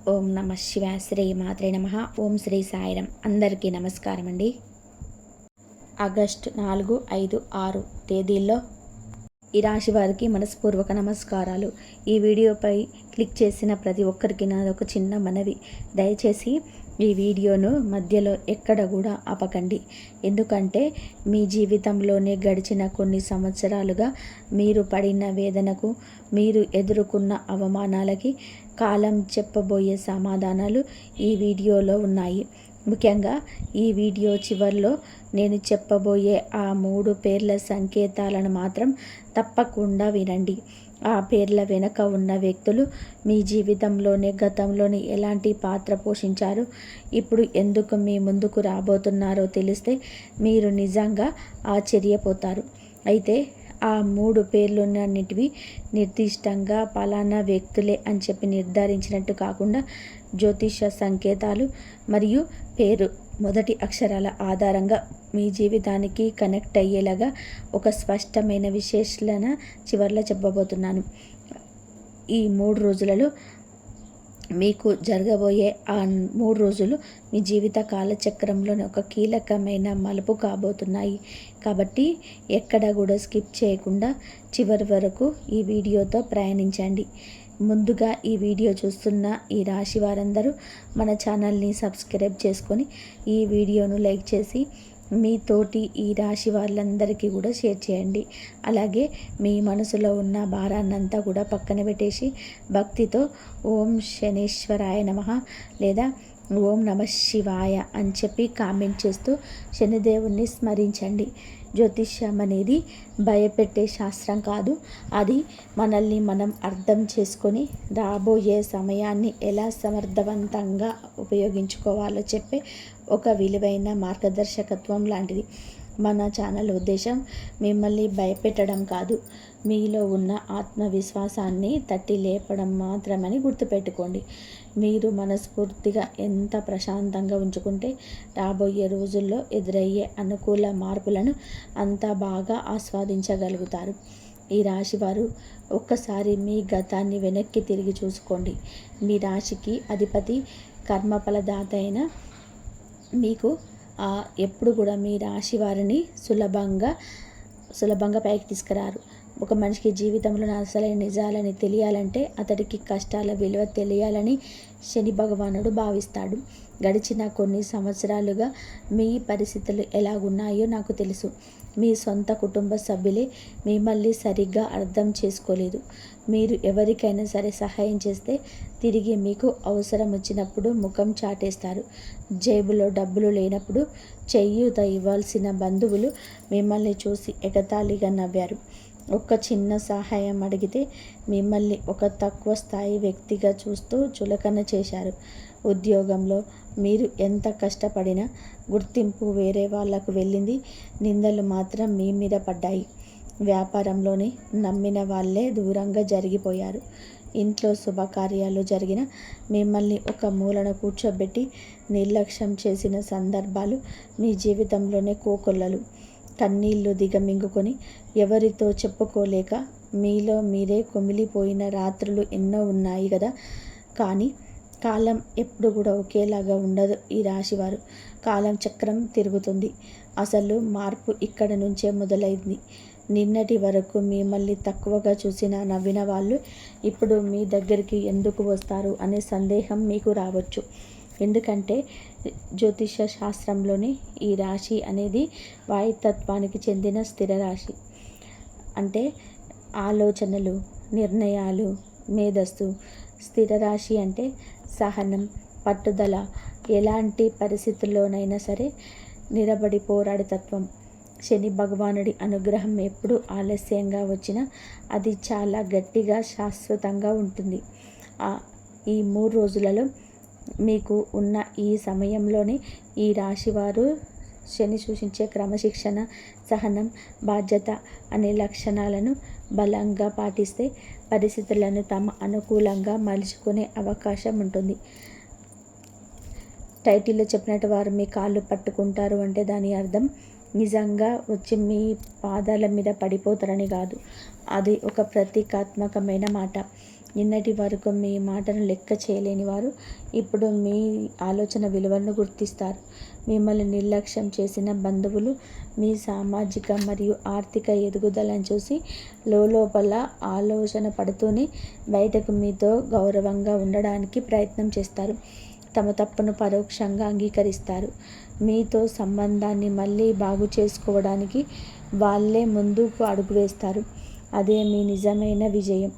ఓం నమ శివాయ. శ్రీ మాత్రే నమ. ఓం శ్రీ సాయిరం. అందరికీ నమస్కారం అండి. ఆగస్టు 4, 5, 6 తేదీల్లో ఈ రాశి వారికి మనస్పూర్వక నమస్కారాలు. ఈ వీడియోపై క్లిక్ చేసిన ప్రతి ఒక్కరికి నాదొక చిన్న మనవి. దయచేసి ఈ వీడియోను మధ్యలో ఎక్కడ కూడా ఆపకండి. ఎందుకంటే మీ జీవితంలోనే గడిచిన కొన్ని సంవత్సరాలుగా మీరు పడిన వేదనకు, మీరు ఎదుర్కొన్న అవమానాలకి కాలం చెప్పబోయే సమాధానాలు ఈ వీడియోలో ఉన్నాయి. ముఖ్యంగా ఈ వీడియో చివరిలో నేను చెప్పబోయే ఆ 3 పేర్ల సంకేతాలను మాత్రం తప్పకుండా వినండి. ఆ పేర్ల వెనుక ఉన్న వ్యక్తులు మీ జీవితంలోనే గతంలోని ఎలాంటి పాత్ర పోషించారు, ఇప్పుడు ఎందుకు మీ ముందుకు రాబోతున్నారో తెలిస్తే మీరు నిజంగా ఆశ్చర్యపోతారు. అయితే ఆ 3 పేర్లున్నన్నిటివి నిర్దిష్టంగా పలానా వ్యక్తులే అని చెప్పి నిర్ధారించినట్టు కాకుండా జ్యోతిష సంకేతాలు మరియు పేరు మొదటి అక్షరాల ఆధారంగా మీ జీవితానికి కనెక్ట్ అయ్యేలాగా ఒక స్పష్టమైన విశ్లేషణ చివర్లో చెప్పబోతున్నాను. ఈ 3 రోజులలో మీకు జరగబోయే ఆ 3 రోజులు మీ జీవిత కాలచక్రంలోని ఒక కీలకమైన మలుపు కాబోతున్నాయి. కాబట్టి ఎక్కడ కూడా స్కిప్ చేయకుండా చివరి వరకు ఈ వీడియోతో ప్రయాణించండి. ముందుగా ఈ వీడియో చూస్తున్న ఈ రాశి వారందరూ మన ఛానల్ని సబ్స్క్రైబ్ చేసుకొని ఈ వీడియోను లైక్ చేసి మీ తోటి ఈ రాశి వాళ్ళందరికీ కూడా షేర్ చేయండి. అలాగే మీ మనసులో ఉన్న భారాన్నంతా కూడా పక్కన పెట్టేసి భక్తితో ఓం శనీశ్వరాయ నమః లేదా ఓం నమ శివాయ అని చెప్పి కామెంట్ చేస్తూ శనిదేవుణ్ణి స్మరించండి. జ్యోతిష్యం అనేది భయపెట్టే శాస్త్రం కాదు. అది మనల్ని మనం అర్థం చేసుకొని రాబోయే సమయాన్ని ఎలా సమర్థవంతంగా ఉపయోగించుకోవాలో చెప్పే ఒక విలువైన మార్గదర్శకత్వం లాంటిది. మన ఛానల్ ఉద్దేశం మిమ్మల్ని భయపెట్టడం కాదు, మీలో ఉన్న ఆత్మవిశ్వాసాన్ని తట్టి లేపడం మాత్రమని గుర్తుపెట్టుకోండి. మీరు మనస్ఫూర్తిగా ఎంత ప్రశాంతంగా ఉంచుకుంటే రాబోయే రోజుల్లో ఎదురయ్యే అనుకూల మార్పులను అంత బాగా ఆస్వాదించగలుగుతారు. ఈ రాశివారు ఒక్కసారి మీ గతాన్ని వెనక్కి తిరిగి చూసుకోండి. మీ రాశికి అధిపతి కర్మఫలదాత అయిన మీకు ఎప్పుడు కూడా మీ రాశి వారిని సులభంగా పైకి తీసుకురారు. ఒక మనిషికి జీవితంలో అసలైన నిజాలని తెలియాలంటే అతడికి కష్టాల విలువ తెలియాలని శని భగవానుడు భావిస్తాడు. గడిచిన కొన్ని సంవత్సరాలుగా మీ పరిస్థితులు ఎలాగున్నాయో నాకు తెలుసు. మీ సొంత కుటుంబ సభ్యులే మిమ్మల్ని సరిగ్గా అర్థం చేసుకోలేదు. మీరు ఎవరికైనా సరే సహాయం చేస్తే తిరిగి మీకు అవసరం వచ్చినప్పుడు ముఖం చాటేస్తారు. జేబులో డబ్బులు లేనప్పుడు చేయూత ఇవ్వాల్సిన బంధువులు మిమ్మల్ని చూసి ఎగతాళిగా నవ్వారు. ఒక చిన్న సహాయం అడిగితే మిమ్మల్ని ఒక తక్కువ స్థాయి వ్యక్తిగా చూస్తూ చులకన చేశారు. ఉద్యోగంలో మీరు ఎంత కష్టపడినా గుర్తింపు వేరే వాళ్లకు వెళ్ళింది, నిందలు మాత్రం మీ మీద పడ్డాయి. వ్యాపారంలోని నమ్మిన వాళ్ళే దూరంగా జరిగిపోయారు. ఇంట్లో శుభకార్యాలు జరిగిన మిమ్మల్ని ఒక మూలన కూర్చోబెట్టి నిర్లక్ష్యం చేసిన సందర్భాలు మీ జీవితంలోనే కోకొల్లలు. కన్నీళ్లు దిగమింగుకొని ఎవరితో చెప్పుకోలేక మీలో మీరే కుమిలిపోయిన రాత్రులు ఎన్నో ఉన్నాయి కదా. కానీ కాలం ఎప్పుడు కూడా ఒకేలాగా ఉండదు. ఈ రాశివారు కాలం చక్రం తిరుగుతుంది. అసలు మార్పు ఇక్కడ నుంచే మొదలైంది. నిన్నటి వరకు మిమ్మల్ని తక్కువగా చూసిన నవ్విన వాళ్ళు ఇప్పుడు మీ దగ్గరికి ఎందుకు వస్తారు అనే సందేహం మీకు రావచ్చు. ఎందుకంటే జ్యోతిష శాస్త్రంలోని ఈ రాశి అనేది వాయుతత్వానికి చెందిన స్థిర రాశి. అంటే ఆలోచనలు, నిర్ణయాలు, మేధస్సు. స్థిర రాశి అంటే సహనం, పట్టుదల, ఎలాంటి పరిస్థితుల్లోనైనా సరే నిలబడి పోరాడే తత్వం. శని భగవానుడి అనుగ్రహం ఎప్పుడు ఆలస్యంగా వచ్చినా అది చాలా గట్టిగా శాశ్వతంగా ఉంటుంది. ఈ 3 రోజులలో మీకు ఉన్న ఈ సమయంలోనే ఈ రాశివారు శని సూచించే క్రమశిక్షణ, సహనం, బాధ్యత అనే లక్షణాలను బలంగా పాటిస్తే పరిస్థితులను తమ అనుకూలంగా మలుచుకునే అవకాశం ఉంటుంది. టైటిల్లో చెప్పినట్టు వారు మీ కాళ్ళు పట్టుకుంటారు అంటే దాని అర్థం నిజంగా వచ్చి మీ పాదాల మీద పడిపోతారని కాదు. అది ఒక ప్రతీకాత్మకమైన మాట. నిన్నటి వరకు మీ మాటను లెక్క చేయలేని వారు ఇప్పుడు మీ ఆలోచన విలువలను గుర్తిస్తారు. మిమ్మల్ని నిర్లక్ష్యం చేసిన బంధువులు మీ సామాజిక మరియు ఆర్థిక ఎదుగుదలను చూసి లోపల ఆలోచన పడుతూనే బయటకు మీతో గౌరవంగా ఉండడానికి ప్రయత్నం చేస్తారు. తమ తప్పును పరోక్షంగా అంగీకరిస్తారు. మీతో సంబంధాన్ని మళ్ళీ బాగు చేసుకోవడానికి వాళ్ళే ముందుకు అడుగు వేస్తారు. అదే మీ నిజమైన విజయం.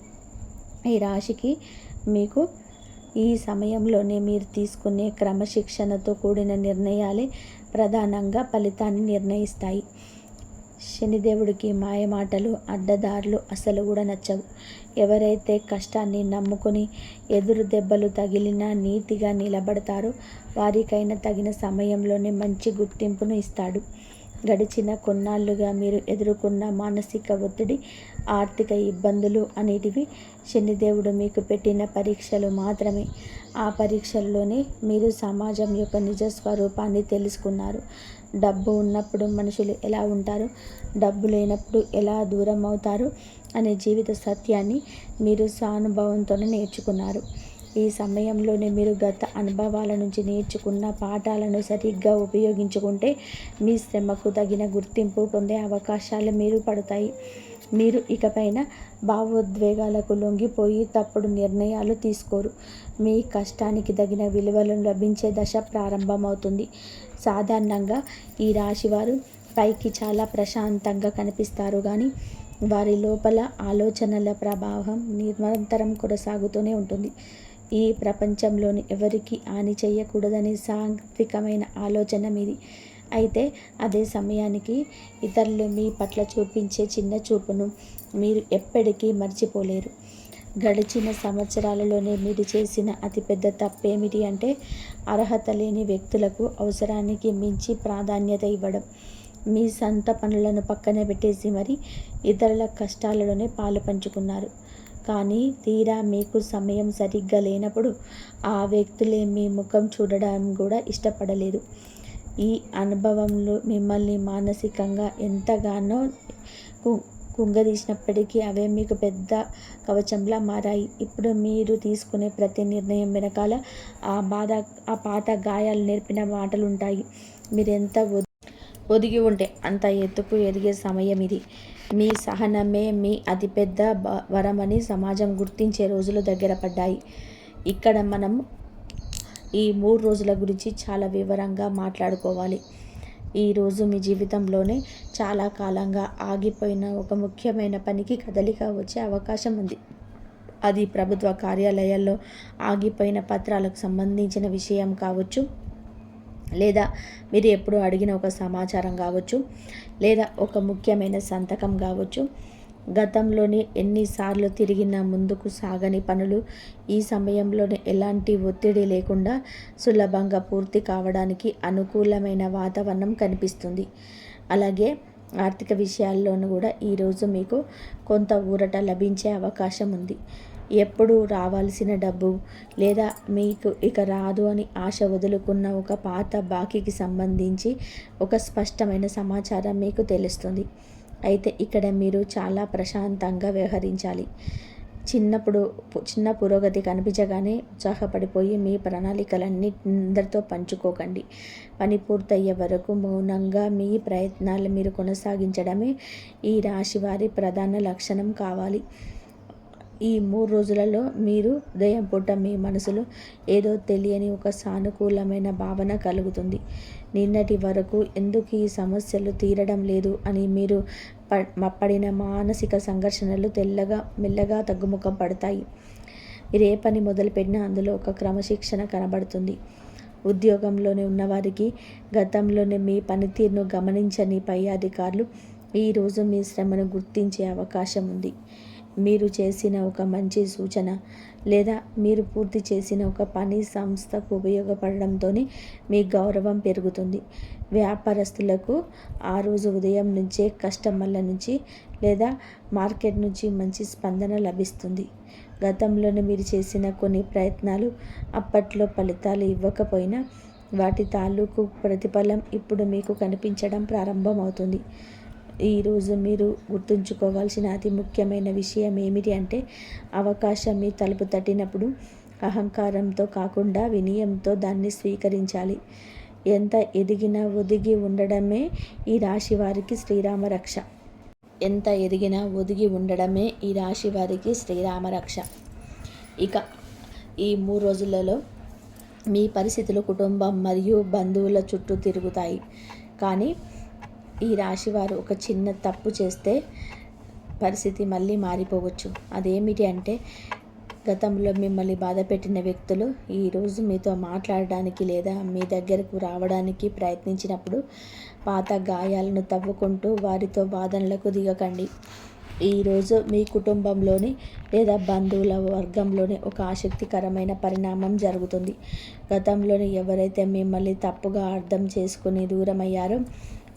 ఈ రాశికి మీకు ఈ సమయంలోనే మీరు తీసుకునే క్రమశిక్షణతో కూడిన నిర్ణయాలే ప్రధానంగా ఫలితాన్ని నిర్ణయిస్తాయి. శనిదేవుడికి మాయమాటలు, అడ్డదారులు అసలు కూడా నచ్చవు. ఎవరైతే కష్టాన్ని నమ్ముకొని ఎదురు దెబ్బలు తగిలినా నీతిగా నిలబడతారో వారికైనా తగిన సమయంలోనే మంచి గుర్తింపును ఇస్తాడు. గడిచిన కొన్నాళ్లుగా మీరు ఎదుర్కొన్న మానసిక ఒత్తిడి, ఆర్థిక ఇబ్బందులు అనేటివి శనిదేవుడు మీకు పెట్టిన పరీక్షలు మాత్రమే. ఆ పరీక్షల్లోనే మీరు సమాజం యొక్క నిజ స్వరూపాన్ని తెలుసుకున్నారు. డబ్బు ఉన్నప్పుడు మనుషులు ఎలా ఉంటారు, డబ్బు లేనప్పుడు ఎలా దూరం అవుతారు అనే జీవిత సత్యాన్ని మీరు స్వానుభవంతోనే నేర్చుకున్నారు. ఈ సమయంలోనే మీరు గత అనుభవాల నుంచి నేర్చుకున్న పాఠాలను సరిగ్గా ఉపయోగించుకుంటే మీ శ్రమకు తగిన గుర్తింపు పొందే అవకాశాలు మీరు పడతాయి. మీరు ఇకపైన భావోద్వేగాలకు లొంగిపోయి తప్పుడు నిర్ణయాలు తీసుకోరు. మీ కష్టానికి తగిన విలువలు లభించే దశ ప్రారంభమవుతుంది. సాధారణంగా ఈ రాశివారు పైకి చాలా ప్రశాంతంగా కనిపిస్తారు, కానీ వారి లోపల ఆలోచనల ప్రభావం నిరంతరం కొనసాగుతూనే ఉంటుంది. ఈ ప్రపంచంలోని ఎవరికి హాని చేయకూడదనే సాత్వికమైన ఆలోచన మీది. అయితే అదే సమయానికి ఇతరులు మీ పట్ల చూపించే చిన్న చూపును మీరు ఎప్పటికీ మర్చిపోలేరు. గడిచిన సంవత్సరాలలోనే మీరు చేసిన అతిపెద్ద తప్పేమిటి అంటే అర్హత లేని వ్యక్తులకు అవసరానికి మించి ప్రాధాన్యత ఇవ్వడం. మీ సొంత పనులను పక్కన పెట్టేసి మరి ఇతరుల కష్టాలలోనే పాలు పంచుకున్నారు. కానీ తీరా మీకు సమయం సరిగ్గా లేనప్పుడు ఆ వ్యక్తులే మీ ముఖం చూడడం కూడా ఇష్టపడలేదు. ఈ అనుభవంలో మిమ్మల్ని మానసికంగా ఎంతగానో కుంగదీసినప్పటికీ అవే మీకు పెద్ద కవచంలా మారాయి. ఇప్పుడు మీరు తీసుకునే ప్రతి నిర్ణయం వెనకాల ఆ పాత గాయాలు నేర్పిన మాటలు ఉంటాయి. మీరెంత ఒదిగి ఉంటే అంత ఎత్తుకు ఎదిగే సమయం ఇది. మీ సహనమే మీ అతిపెద్ద వరమని సమాజం గుర్తించే రోజులు దగ్గర పడ్డాయి. ఇక్కడ మనం ఈ 3 రోజుల గురించి చాలా వివరంగా మాట్లాడుకోవాలి. ఈరోజు మీ జీవితంలోనే చాలా కాలంగా ఆగిపోయిన ఒక ముఖ్యమైన పనికి కదలిక వచ్చే అవకాశం ఉంది. అది ప్రభుత్వ కార్యాలయాల్లో ఆగిపోయిన పత్రాలకు సంబంధించిన విషయం కావచ్చు, లేదా మీరు ఎప్పుడు అడిగిన ఒక సమాచారం కావచ్చు, లేదా ఒక ముఖ్యమైన సంతకం కావచ్చు. గతంలోనే ఎన్నిసార్లు తిరిగినా ముందుకు సాగని పనులు ఈ సమయంలోనే ఎలాంటి ఒత్తిడి లేకుండా సులభంగా పూర్తి కావడానికి అనుకూలమైన వాతావరణం కనిపిస్తుంది. అలాగే ఆర్థిక విషయాల్లోనూ కూడా ఈరోజు మీకు కొంత ఊరట లభించే అవకాశం ఉంది. ఎప్పుడు రావాల్సిన డబ్బు లేదా మీకు ఇక రాదు అని ఆశ వదులుకున్న ఒక పాత బాకీకి సంబంధించి ఒక స్పష్టమైన సమాచారం మీకు తెలుస్తుంది. అయితే ఇక్కడ మీరు చాలా ప్రశాంతంగా వ్యవహరించాలి. చిన్న పురోగతి కనిపించగానే ఉత్సాహపడిపోయి మీ ప్రణాళికలన్నీ అందరితో పంచుకోకండి. పని పూర్తయ్యే వరకు మౌనంగా మీ ప్రయత్నాలు మీరు కొనసాగించడమే ఈ రాశి వారి ప్రధాన లక్షణం కావాలి. ఈ 3 రోజులలో మీరు ఉదయం పూట మీ మనసులో ఏదో తెలియని ఒక సానుకూలమైన భావన కలుగుతుంది. నిన్నటి వరకు ఎందుకు ఈ సమస్యలు తీరడం లేదు అని మీరు పడిన మానసిక సంఘర్షణలు మెల్లగా తగ్గుముఖం పడతాయి. మీరు ఏ పని మొదలుపెట్టినా అందులో ఒక క్రమశిక్షణ కనబడుతుంది. ఉద్యోగంలోనే ఉన్నవారికి గతంలోనే మీ పనితీరును గమనించని పై అధికారులు ఈరోజు మీ శ్రమను గుర్తించే అవకాశం ఉంది. మీరు చేసిన ఒక మంచి సూచన లేదా మీరు పూర్తి చేసిన ఒక పని సంస్థకు ఉపయోగపడడంతోనే మీ గౌరవం పెరుగుతుంది. వ్యాపారస్తులకు ఆ రోజు ఉదయం నుంచే కస్టమర్ల నుంచి లేదా మార్కెట్ నుంచి మంచి స్పందన లభిస్తుంది. గతంలోనే మీరు చేసిన కొన్ని ప్రయత్నాలు అప్పట్లో ఫలితాలు ఇవ్వకపోయినా వాటి తాలూకు ప్రతిఫలం ఇప్పుడు మీకు కనిపించడం ప్రారంభమవుతుంది. ఈరోజు మీరు గుర్తుంచుకోవాల్సిన అతి ముఖ్యమైన విషయం ఏమిటి అంటే, అవకాశం మీ తలుపు తట్టినప్పుడు అహంకారంతో కాకుండా వినయంతో దాన్ని స్వీకరించాలి. ఎంత ఎదిగినా ఒదిగి ఉండడమే ఈ రాశి వారికి శ్రీరామ రక్ష. ఎంత ఎదిగినా ఒదిగి ఉండడమే ఈ రాశి వారికి శ్రీరామ రక్ష. ఇక ఈ 3 రోజులలో మీ పరిస్థితులు కుటుంబం మరియు బంధువుల చుట్టూ తిరుగుతాయి. కానీ ఈ రాశివారు ఒక చిన్న తప్పు చేస్తే పరిస్థితి మళ్ళీ మారిపోవచ్చు. అదేమిటి అంటే, గతంలో మిమ్మల్ని బాధపెట్టిన వ్యక్తులు ఈరోజు మీతో మాట్లాడడానికి లేదా మీ దగ్గరకు రావడానికి ప్రయత్నించినప్పుడు పాత గాయాలను తవ్వుకుంటూ వారితో వాదనలకు దిగకండి. ఈరోజు మీ కుటుంబంలోని లేదా బంధువుల వర్గంలోని ఒక ఆసక్తికరమైన పరిణామం జరుగుతుంది. గతంలోని ఎవరైతే మిమ్మల్ని తప్పుగా అర్థం చేసుకుని దూరమయ్యారో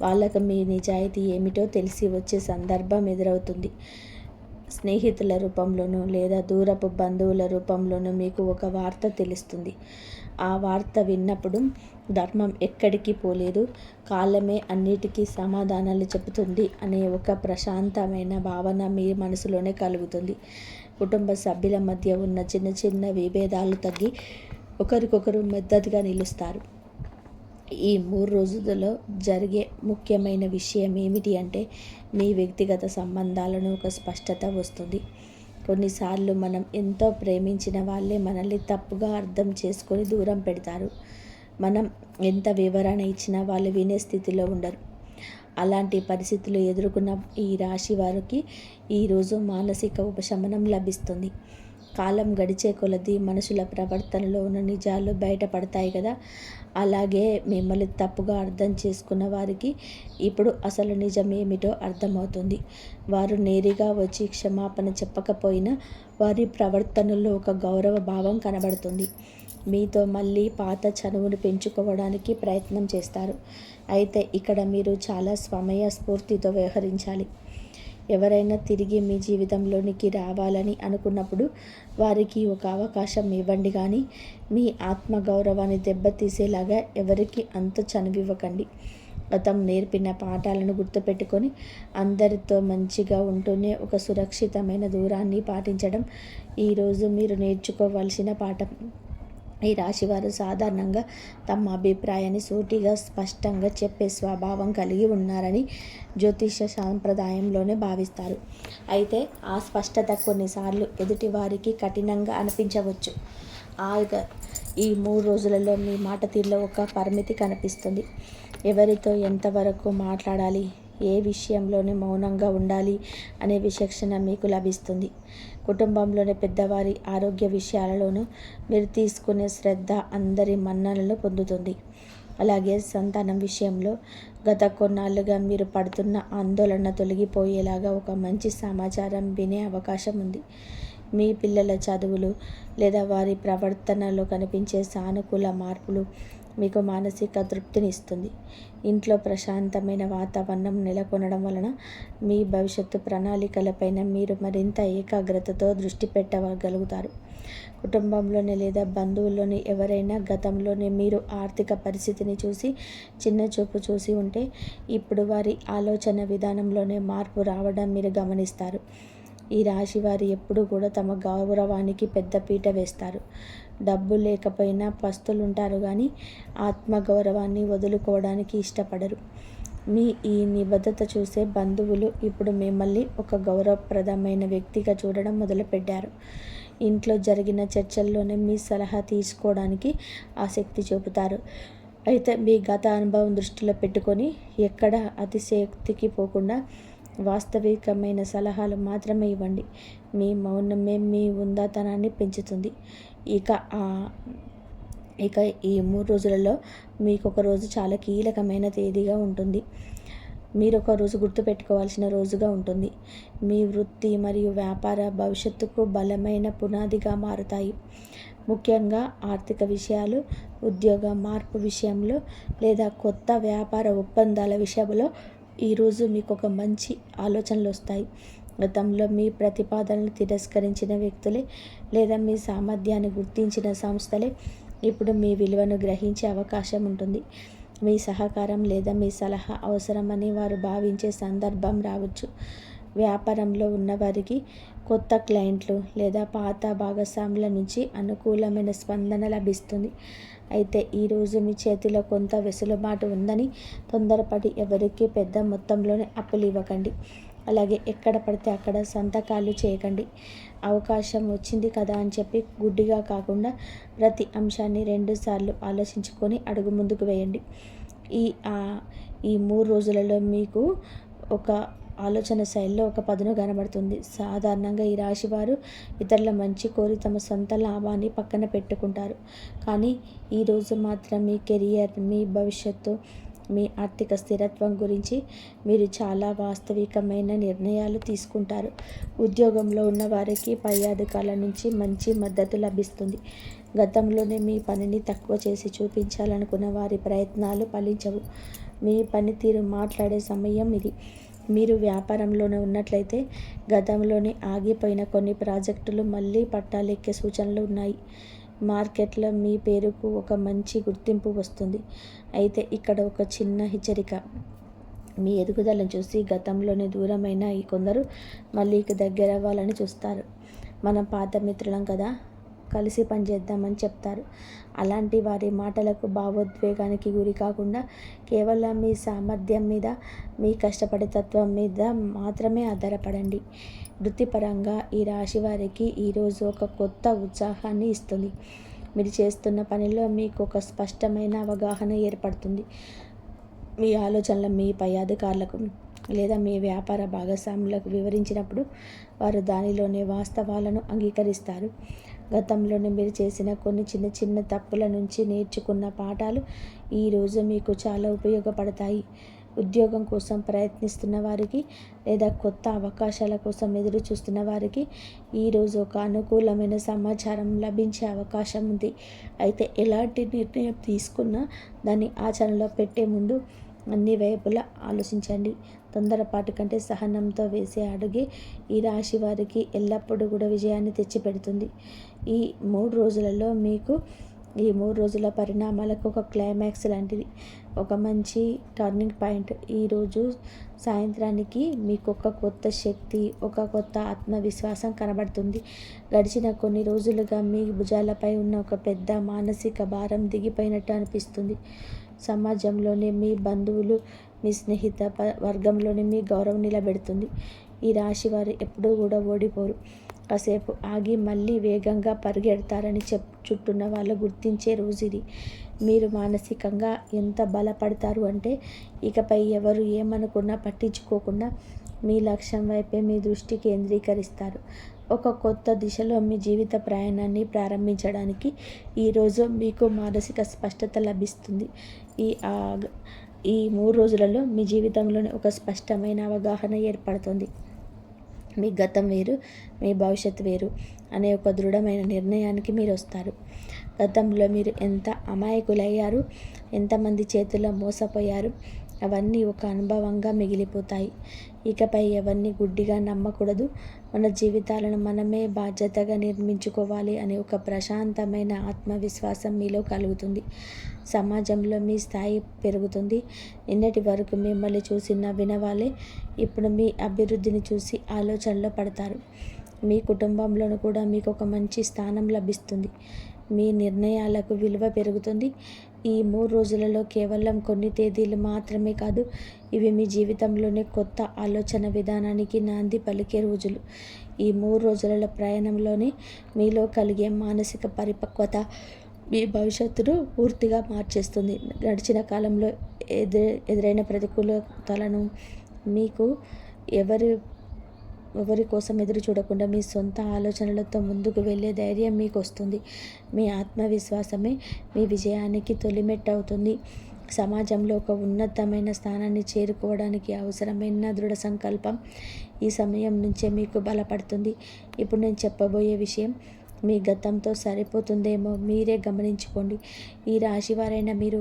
వాళ్ళకు మీ నిజాయితీ ఏమిటో తెలిసి వచ్చే సందర్భం ఎదురవుతుంది. స్నేహితుల రూపంలోనూ లేదా దూరపు బంధువుల రూపంలోనూ మీకు ఒక వార్త తెలుస్తుంది. ఆ వార్త విన్నప్పుడు ధర్మం ఎక్కడికి పోలేదు, కాలమే అన్నిటికీ సమాధానాలు చెబుతుంది అనే ఒక ప్రశాంతమైన భావన మీ మనసులోనే కలుగుతుంది. కుటుంబ సభ్యుల మధ్య ఉన్న చిన్న చిన్న విభేదాలు తగ్గి ఒకరికొకరు మద్దతుగా నిలుస్తారు. ఈ 3 రోజులలో జరిగే ముఖ్యమైన విషయం ఏమిటి అంటే, మీ వ్యక్తిగత సంబంధాలను ఒక స్పష్టత వస్తుంది. కొన్నిసార్లు మనం ఎంతో ప్రేమించిన వాళ్ళే మనల్ని తప్పుగా అర్థం చేసుకొని దూరం పెడతారు. మనం ఎంత వివరణ ఇచ్చినా వాళ్ళు వినే స్థితిలో ఉండరు. అలాంటి పరిస్థితులు ఎదుర్కొన్న ఈ రాశి వారికి ఈరోజు మానసిక ఉపశమనం లభిస్తుంది. కాలం గడిచే కొలది మనుషుల ప్రవర్తనలో ఉన్న నిజాలు బయటపడతాయి కదా. అలాగే మిమ్మల్ని తప్పుగా అర్థం చేసుకున్న వారికి ఇప్పుడు అసలు నిజం ఏమిటో అర్థమవుతుంది. వారు నేరుగా వచ్చి క్షమాపణ చెప్పకపోయినా వారి ప్రవర్తనలో ఒక గౌరవ భావం కనబడుతుంది. మీతో మళ్ళీ పాత చనువును పెంచుకోవడానికి ప్రయత్నం చేస్తారు. అయితే ఇక్కడ మీరు చాలా స్ఫూర్తితో వ్యవహరించాలి. ఎవరైనా తిరిగి మీ జీవితంలోనికి రావాలని అనుకున్నప్పుడు వారికి ఒక అవకాశం ఇవ్వండి. కానీ మీ ఆత్మగౌరవాన్ని దెబ్బతీసేలాగా ఎవరికి అంత చనువివ్వకండి. గతం నేర్పిన పాఠాలను గుర్తుపెట్టుకొని అందరితో మంచిగా ఉంటూనే ఒక సురక్షితమైన దూరాన్ని పాటించడం ఈరోజు మీరు నేర్చుకోవాల్సిన పాఠం. ఈ రాశివారు సాధారణంగా తమ అభిప్రాయాన్ని సూటిగా స్పష్టంగా చెప్పే స్వభావం కలిగి ఉన్నారని జ్యోతిష సాంప్రదాయంలోనే భావిస్తారు. అయితే ఆ స్పష్టత కొన్నిసార్లు ఎదుటి వారికి కఠినంగా అనిపించవచ్చు. ఈ 3 రోజులలో మీ మాట తీరులో ఒక పరిమితి కనిపిస్తుంది. ఎవరితో ఎంతవరకు మాట్లాడాలి, ఏ విషయంలోనే మౌనంగా ఉండాలి అనే విచక్షణ మీకు లభిస్తుంది. కుటుంబంలోని పెద్దవారి ఆరోగ్య విషయాలలోనూ మీరు తీసుకునే శ్రద్ధ అందరి మన్ననలు పొందుతుంది. అలాగే సంతానం విషయంలో గత కొన్నాళ్ళుగా మీరు పడుతున్న ఆందోళన తొలగిపోయేలాగా ఒక మంచి సమాచారం వినే అవకాశం ఉంది. మీ పిల్లల చదువులు లేదా వారి ప్రవర్తనలో కనిపించే సానుకూల మార్పులు మీకు మానసిక తృప్తినిస్తుంది. ఇంట్లో ప్రశాంతమైన వాతావరణం నెలకొనడం వలన మీ భవిష్యత్తు ప్రణాళికలపైన మీరు మరింత ఏకాగ్రతతో దృష్టి పెట్టగలుగుతారు. కుటుంబంలోని లేదా బంధువుల్లోని ఎవరైనా గతంలోనే మీరు ఆర్థిక పరిస్థితిని చూసి చిన్న చూపు చూసి ఉంటే ఇప్పుడు వారి ఆలోచన విధానంలోనే మార్పు రావడం మీరు గమనిస్తారు. ఈ రాశి వారు ఎప్పుడూ కూడా తమ గౌరవానికి పెద్ద పీట వేస్తారు. డబ్బు లేకపోయినా పస్తులుంటారు కానీ ఆత్మగౌరవాన్ని వదులుకోవడానికి ఇష్టపడరు. మీ ఈ నిబద్ధత చూసే బంధువులు ఇప్పుడు మిమ్మల్ని ఒక గౌరవప్రదమైన వ్యక్తిగా చూడడం మొదలుపెట్టారు. ఇంట్లో జరిగిన చర్చల్లోనే మీ సలహా తీసుకోవడానికి ఆసక్తి చూపుతారు. అయితే మీ గత అనుభవం దృష్టిలో పెట్టుకొని ఎక్కడ అతిశయోక్తికి పోకుండా వాస్తవికమైన సలహాలు మాత్రమే ఇవ్వండి. మీ మౌనమే మీ ఉందాతనాన్ని పెంచుతుంది. ఇక ఈ 3 రోజులలో మీకు ఒక రోజు చాలా కీలకమైన తేదీగా ఉంటుంది. మీరు ఒక రోజు గుర్తుపెట్టుకోవాల్సిన రోజుగా ఉంటుంది. మీ వృత్తి మరియు వ్యాపార భవిష్యత్తుకు బలమైన పునాదిగా మారుతాయి. ముఖ్యంగా ఆర్థిక విషయాలు, ఉద్యోగ మార్పు విషయంలో లేదా కొత్త వ్యాపార ఒప్పందాల విషయంలో ఈరోజు మీకు ఒక మంచి ఆలోచనలు వస్తాయి. గతంలో మీ ప్రతిపాదనలు తిరస్కరించిన వ్యక్తులే లేదా మీ సామర్థ్యాన్ని గుర్తించిన సంస్థలే ఇప్పుడు మీ విలువను గ్రహించే అవకాశం ఉంటుంది. మీ సహకారం లేదా మీ సలహా అవసరమని వారు భావించే సందర్భం రావచ్చు. వ్యాపారంలో ఉన్నవారికి కొత్త క్లయింట్లు లేదా పాత భాగస్వాముల నుంచి అనుకూలమైన స్పందన లభిస్తుంది. అయితే ఈరోజు మీ చేతిలో కొంత వెసులుబాటు ఉందని తొందరపడి ఎవరికీ పెద్ద మొత్తంలోనే అప్పులు ఇవ్వకండి. అలాగే ఎక్కడ పడితే అక్కడ సంతకాలు చేయకండి. అవకాశం వచ్చింది కదా అని చెప్పి గుడ్డిగా కాకుండా ప్రతి అంశాన్ని 2 సార్లు ఆలోచించుకొని అడుగు ముందుకు వేయండి. ఈ ఈ 3 రోజులలో మీకు ఒక ఆలోచన శైలిలో ఒక పదును కనబడుతుంది. సాధారణంగా ఈ రాశి వారు ఇతరుల మంచి కోరి తమ సొంత లాభాన్ని పక్కన పెట్టుకుంటారు. కానీ ఈరోజు మాత్రం మీ కెరియర్, మీ భవిష్యత్తు, మీ ఆర్థిక స్థిరత్వం గురించి మీరు చాలా వాస్తవికమైన నిర్ణయాలు తీసుకుంటారు. ఉద్యోగంలో ఉన్న వారికి పై అధికారుల నుంచి మంచి మద్దతు లభిస్తుంది. గతంలోనే మీ పనిని తక్కువ చేసి చూపించాలనుకున్న వారి ప్రయత్నాలు ఫలించవు. మీ పనితీరు మాట్లాడే సమయం ఇది. మీరు వ్యాపారంలోనే ఉన్నట్లయితే గతంలోనే ఆగిపోయిన కొన్ని ప్రాజెక్టులు మళ్ళీ పట్టాలెక్కే సూచనలు ఉన్నాయి. మార్కెట్లో మీ పేరుకు ఒక మంచి గుర్తింపు వస్తుంది. అయితే ఇక్కడ ఒక చిన్న హెచ్చరిక. మీ ఎదుగుదలను చూసి గతంలోనే దూరమైన ఈ కొందరు మళ్ళీ దగ్గర అవ్వాలని చూస్తారు. మనం పాత మిత్రులం కదా, కలిసి పనిచేద్దామని చెప్తారు. అలాంటి వారి మాటలకు భావోద్వేగానికి గురి కాకుండా కేవలం మీ సామర్థ్యం మీద, మీ కష్టపడే తత్వం మీద మాత్రమే ఆధారపడండి. వృత్తిపరంగా ఈ రాశి వారికి ఈరోజు ఒక కొత్త ఉత్సాహాన్ని ఇస్తుంది. మీరు చేస్తున్న పనిలో మీకు ఒక స్పష్టమైన అవగాహన ఏర్పడుతుంది. మీ ఆలోచనలు మీ పై అధికారులకు లేదా మీ వ్యాపార భాగస్వాములకు వివరించినప్పుడు వారు దానిలోని వాస్తవాలను అంగీకరిస్తారు. గతంలోనే మీరు చేసిన కొన్ని చిన్న చిన్న తప్పుల నుంచి నేర్చుకున్న పాఠాలు ఈరోజు మీకు చాలా ఉపయోగపడతాయి. ఉద్యోగం కోసం ప్రయత్నిస్తున్న వారికి లేదా కొత్త అవకాశాల కోసం ఎదురు చూస్తున్న వారికి ఈరోజు ఒక అనుకూలమైన సమాచారం లభించే అవకాశం ఉంది. అయితే ఎలాంటి నిర్ణయం తీసుకున్నా దాన్ని ఆచరణలో పెట్టే ముందు అన్ని వైపులా ఆలోచించండి. తొందరపాటు కంటే సహనంతో వేసే అడుగే ఈ రాశి వారికి ఎల్లప్పుడూ కూడా విజయాన్ని తెచ్చిపెడుతుంది. ఈ 3 రోజులలో మీకు ఈ 3 రోజుల పరిణామాలకు ఒక క్లైమాక్స్ లాంటిది, ఒక మంచి టర్నింగ్ పాయింట్. ఈరోజు సాయంత్రానికి మీకు ఒక కొత్త శక్తి, ఒక కొత్త ఆత్మవిశ్వాసం కనబడుతుంది. గడిచిన కొన్ని రోజులుగా మీ భుజాలపై ఉన్న ఒక పెద్ద మానసిక భారం దిగిపోయినట్టు అనిపిస్తుంది. సమాజంలోనే మీ బంధువులు, మీ స్నేహిత వర్గంలోనే మీ గౌరవం నిలబెడుతుంది. ఈ రాశి వారు ఎప్పుడూ కూడా ఓడిపోరు. కాసేపు ఆగి మళ్ళీ వేగంగా పరిగెడతారని చుట్టూన్న వాళ్ళు గుర్తించే రోజు ఇది. మీరు మానసికంగా ఎంత బలపడతారు అంటే ఇకపై ఎవరు ఏమనుకున్నా పట్టించుకోకుండా మీ లక్ష్యం వైపే మీ దృష్టి కేంద్రీకరిస్తారు. ఒక కొత్త దిశలో మీ జీవిత ప్రయాణాన్ని ప్రారంభించడానికి ఈరోజు మీకు మానసిక స్పష్టత లభిస్తుంది. ఈ 3 రోజులలో మీ జీవితంలోనే ఒక స్పష్టమైన అవగాహన ఏర్పడుతుంది. మీ గతం వేరు, మీ భవిష్యత్తు వేరు అనే ఒక దృఢమైన నిర్ణయానికి మీరు వస్తారు. గతంలో మీరు ఎంత అమాయకులయ్యారు, ఎంతమంది చేతుల్లో మోసపోయారు, అవన్నీ ఒక అనుభవంగా మిగిలిపోతాయి. ఇకపై ఎవరిని గుడ్డిగా నమ్మకూడదు. మన జీవితాలను మనమే బాధ్యతగా నిర్మించుకోవాలి అనే ఒక ప్రశాంతమైన ఆత్మవిశ్వాసం మీలో కలుగుతుంది. సమాజంలో మీ స్థాయి పెరుగుతుంది. నిన్నటి వరకు మిమ్మల్ని చూసి నవ్విన వాళ్ళే ఇప్పుడు మీ అభివృద్ధిని చూసి ఆలోచనలో పడతారు. మీ కుటుంబంలోనూ కూడా మీకు ఒక మంచి స్థానం లభిస్తుంది. మీ నిర్ణయాలకు విలువ పెరుగుతుంది. ఈ 3 రోజులలో కేవలం కొన్ని తేదీలు మాత్రమే కాదు, ఇవి మీ జీవితంలోనే కొత్త ఆలోచన విధానానికి నాంది పలికే రోజులు. ఈ 3 రోజుల ప్రయాణంలోనే మీలో కలిగే మానసిక పరిపక్వత మీ భవిష్యత్తును పూర్తిగా మార్చేస్తుంది. గడిచిన కాలంలో ఎదురైన ప్రతికూలతలను మీకు ఎవరి కోసం ఎదురు చూడకుండా మీ సొంత ఆలోచనలతో ముందుకు వెళ్ళే ధైర్యం మీకు వస్తుంది. మీ ఆత్మవిశ్వాసమే మీ విజయానికి తొలిమెట్టు అవుతుంది. సమాజంలో ఒక ఉన్నతమైన స్థానాన్ని చేరుకోవడానికి అవసరమైన దృఢ సంకల్పం ఈ సమయం నుంచే మీకు బలపడుతుంది. ఇప్పుడు నేను చెప్పబోయే విషయం మీ గతంతో సరిపోతుందేమో మీరే గమనించుకోండి. ఈ రాశివారైన మీరు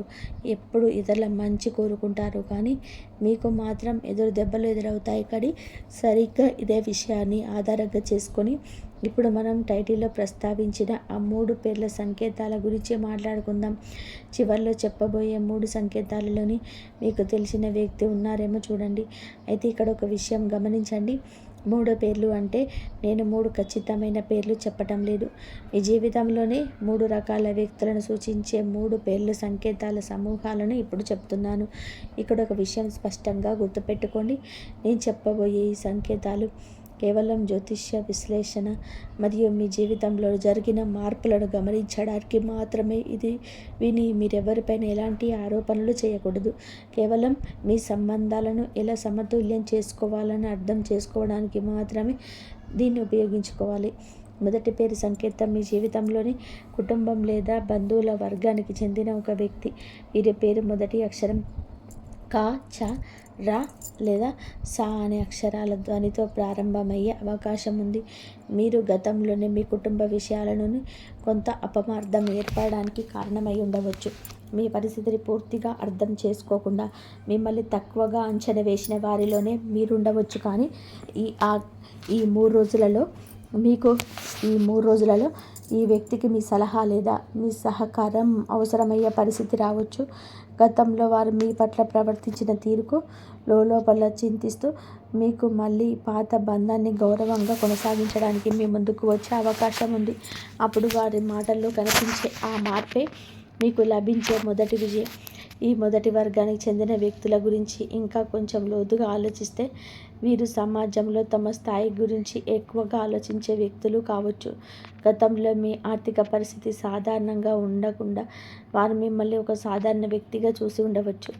ఎప్పుడు ఇతరుల మంచి కోరుకుంటారు, కానీ మీకు మాత్రం ఎదురు దెబ్బలు ఎదురవుతాయి. కానీ సరిగ్గా ఇదే విషయాన్ని ఆధారంగా చేసుకొని ఇప్పుడు మనం టైటిల్లో ప్రస్తావించిన ఆ 3 పేర్ల సంకేతాల గురించి మాట్లాడుకుందాం. చివర్లో చెప్పబోయే 3 సంకేతాలలోని మీకు తెలిసిన వ్యక్తి ఉన్నారేమో చూడండి. అయితే ఇక్కడ ఒక విషయం గమనించండి. 3 పేర్లు అంటే నేను 3 ఖచ్చితమైన పేర్లు చెప్పటం లేదు. మీ జీవితంలోనే 3 రకాల వ్యక్తులను సూచించే 3 పేర్లు సంకేతాల సమూహాలను ఇప్పుడు చెప్తున్నాను. ఇక్కడ ఒక విషయం స్పష్టంగా గుర్తుపెట్టుకోండి. నేను చెప్పబోయే ఈ సంకేతాలు కేవలం జ్యోతిష్య విశ్లేషణ మరియు మీ జీవితంలో జరిగిన మార్పులను గమనించడానికి మాత్రమే. ఇది విని మీరెవరిపైన ఎలాంటి ఆరోపణలు చేయకూడదు. కేవలం మీ సంబంధాలను ఎలా సమతుల్యం చేసుకోవాలని అర్థం చేసుకోవడానికి మాత్రమే దీన్ని ఉపయోగించుకోవాలి. మొదటి పేరు సంకేతం మీ జీవితంలోని కుటుంబం లేదా బంధువుల వర్గానికి చెందిన ఒక వ్యక్తి. వీరి పేరు మొదటి అక్షరం క, చ, ర లేదా సా అనే అక్షరాల ధ్వనితో ప్రారంభమయ్యే అవకాశం ఉంది. మీరు గతంలోనే మీ కుటుంబ విషయాలను కొంత అపమార్థం ఏర్పడడానికి కారణమై ఉండవచ్చు. మీ పరిస్థితిని పూర్తిగా అర్థం చేసుకోకుండా మిమ్మల్ని తక్కువగా అంచనా వేసిన వారిలోనే మీరుండవచ్చు. కానీ ఈ 3 రోజులలో ఈ వ్యక్తికి మీ సలహా లేదా మీ సహకారం అవసరమయ్యే పరిస్థితి రావచ్చు. గతంలో వారు మీ పట్ల ప్రవర్తించిన తీరుకు లోపల చింతిస్తూ మీకు మళ్ళీ పాత బంధాన్ని గౌరవంగా కొనసాగించడానికి మీ ముందుకు వచ్చే అవకాశం ఉంది. అప్పుడు వారి మాటల్లో కనిపించే ఆ మార్పే మీకు లభించే మొదటి విజయం. ఈ మొదటి వర్గానికి చెందిన వ్యక్తుల గురించి ఇంకా కొంచెం లోతుగా ఆలోచిస్తే వీరు సమాజంలో తమ స్థాయి గురించి ఎక్కువగా ఆలోచించే వ్యక్తులు కావచ్చు. గతంలో మీ ఆర్థిక పరిస్థితి సాధారణంగా ఉండకుండా వారు మిమ్మల్ని ఒక సాధారణ వ్యక్తిగా చూసి ఉండవచ్చు.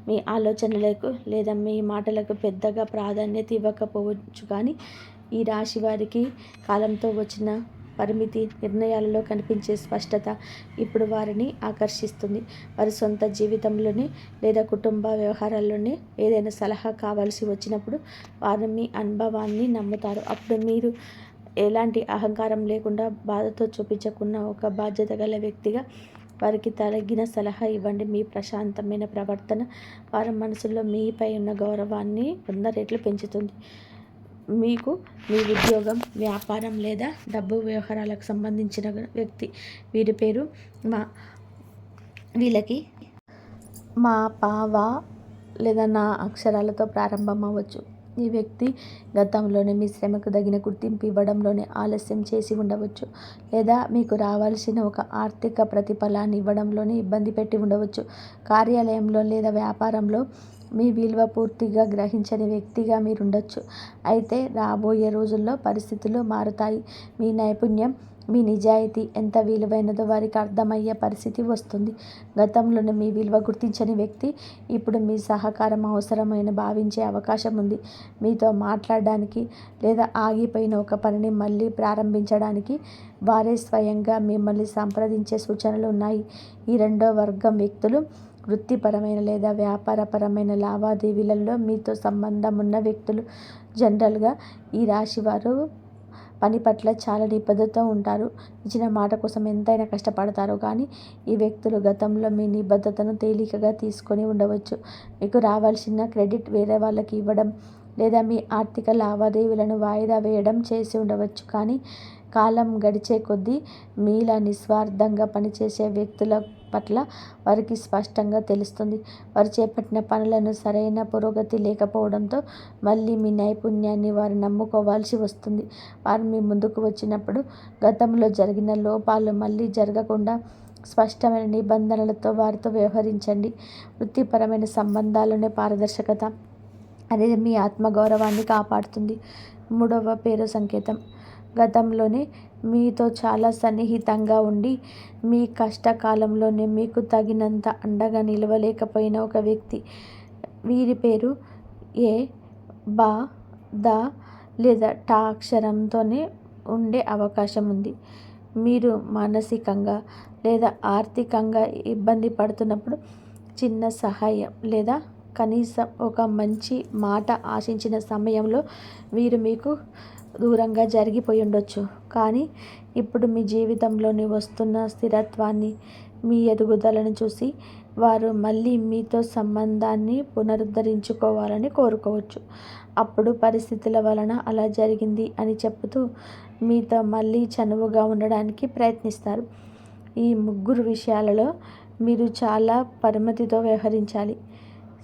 మీ ఆలోచనలకు లేదా మీ మాటలకు పెద్దగా ప్రాధాన్యత ఇవ్వకపోవచ్చు. కానీ ఈ రాశి వారికి కాలంతో వచ్చిన పరిమితి నిర్ణయాలలో కనిపించే స్పష్టత ఇప్పుడు వారిని ఆకర్షిస్తుంది. వారి సొంత జీవితంలోనే లేదా కుటుంబ వ్యవహారాల్లోనే ఏదైనా సలహా కావాల్సి వచ్చినప్పుడు వారు మీ అనుభవాన్ని నమ్ముతారు. అప్పుడు మీరు ఎలాంటి అహంకారం లేకుండా బాధతో చూపించకున్న ఒక బాధ్యత గల వ్యక్తిగా వారికి తగిన సలహా ఇవ్వండి. మీ ప్రశాంతమైన ప్రవర్తన వారి మనసులో మీపై ఉన్న గౌరవాన్ని 100 రెట్లు పెంచుతుంది. మీకు మీ ఉద్యోగం, వ్యాపారం లేదా డబ్బు వ్యవహారాలకు సంబంధించిన వ్యక్తి. వీరి పేరు వీళ్ళకి మా, పా, వా లేదా నా అక్షరాలతో ప్రారంభం అవ్వచ్చు. ఈ వ్యక్తి గతంలోనే మీ శ్రమకు తగిన గుర్తింపు ఇవ్వడంలోనే ఆలస్యం చేసి ఉండవచ్చు. లేదా మీకు రావాల్సిన ఒక ఆర్థిక ప్రతిఫలాన్ని ఇవ్వడంలోనే ఇబ్బంది పెట్టి ఉండవచ్చు. కార్యాలయంలో లేదా వ్యాపారంలో మీ విలువ పూర్తిగా గ్రహించని వ్యక్తిగా మీరుండొచ్చు. అయితే రాబోయే రోజుల్లో పరిస్థితులు మారుతాయి. మీ నైపుణ్యం, మీ నిజాయితీ ఎంత విలువైనదో వారికి అర్థమయ్యే పరిస్థితి వస్తుంది. గతంలోనే మీ విలువ గుర్తించని వ్యక్తి ఇప్పుడు మీ సహకారం అవసరమైన భావించే అవకాశం ఉంది. మీతో మాట్లాడడానికి లేదా ఆగిపోయిన ఒక పనిని మళ్ళీ ప్రారంభించడానికి వారే స్వయంగా మిమ్మల్ని సంప్రదించే సూచనలు ఉన్నాయి. ఈ 2వ వర్గం వ్యక్తులు వృత్తిపరమైన లేదా వ్యాపారపరమైన లావాదేవీలలో మీతో సంబంధం ఉన్న వ్యక్తులు. జనరల్గా ఈ రాశి వారు పని పట్ల చాలా నిబద్ధతతో ఉంటారు. ఇచ్చిన మాట కోసం ఎంతైనా కష్టపడతారు. కానీ ఈ వ్యక్తులు గతంలో మీ నిబద్ధతను తేలికగా తీసుకొని ఉండవచ్చు. మీకు రావాల్సిన క్రెడిట్ వేరే వాళ్ళకి ఇవ్వడం లేదా మీ ఆర్థిక లావాదేవీలను వాయిదా వేయడం చేసి ఉండవచ్చు. కానీ కాలం గడిచే కొద్దీ మీలా నిస్వార్థంగా పనిచేసే వ్యక్తుల పట్ల వారికి స్పష్టంగా తెలుస్తుంది. వారు చేపట్టిన పనులను సరైన పురోగతి లేకపోవడంతో మళ్ళీ మీ నైపుణ్యాన్ని వారు నమ్ముకోవాల్సి వస్తుంది. వారు మీ ముందుకు వచ్చినప్పుడు గతంలో జరిగిన లోపాలు మళ్ళీ జరగకుండా స్పష్టమైన నిబంధనలతో వారితో వ్యవహరించండి. వృత్తిపరమైన సంబంధాల్లోనే పారదర్శకత అనేది మీ ఆత్మగౌరవాన్ని కాపాడుతుంది. 3వ పేరు సంకేతం గతంలోనే మీతో చాలా సన్నిహితంగా ఉండి మీ కష్టకాలంలోనే మీకు తగినంత అండగా నిలవలేకపోయిన ఒక వ్యక్తి. వీరి పేరు ఏ, బా, ద లేదా టా అక్షరంతోనే ఉండే అవకాశం ఉంది. మీరు మానసికంగా లేదా ఆర్థికంగా ఇబ్బంది పడుతున్నప్పుడు చిన్న సహాయం లేదా కనీసం ఒక మంచి మాట ఆశించిన సమయంలో వీరు మీకు దూరంగా జరిగిపోయి ఉండొచ్చు. కానీ ఇప్పుడు మీ జీవితంలోని వస్తున్న స్థిరత్వాన్ని మీ ఎదుగుదలను చూసి వారు మళ్ళీ మీతో సంబంధాన్ని పునరుద్ధరించుకోవాలని కోరుకోవచ్చు. అప్పుడు పరిస్థితుల వలన అలా జరిగింది అని చెబుతూ మీతో మళ్ళీ చనువుగా ఉండడానికి ప్రయత్నిస్తారు. ఈ ముగ్గురు విషయాలలో మీరు చాలా పరిమితితో వ్యవహరించాలి.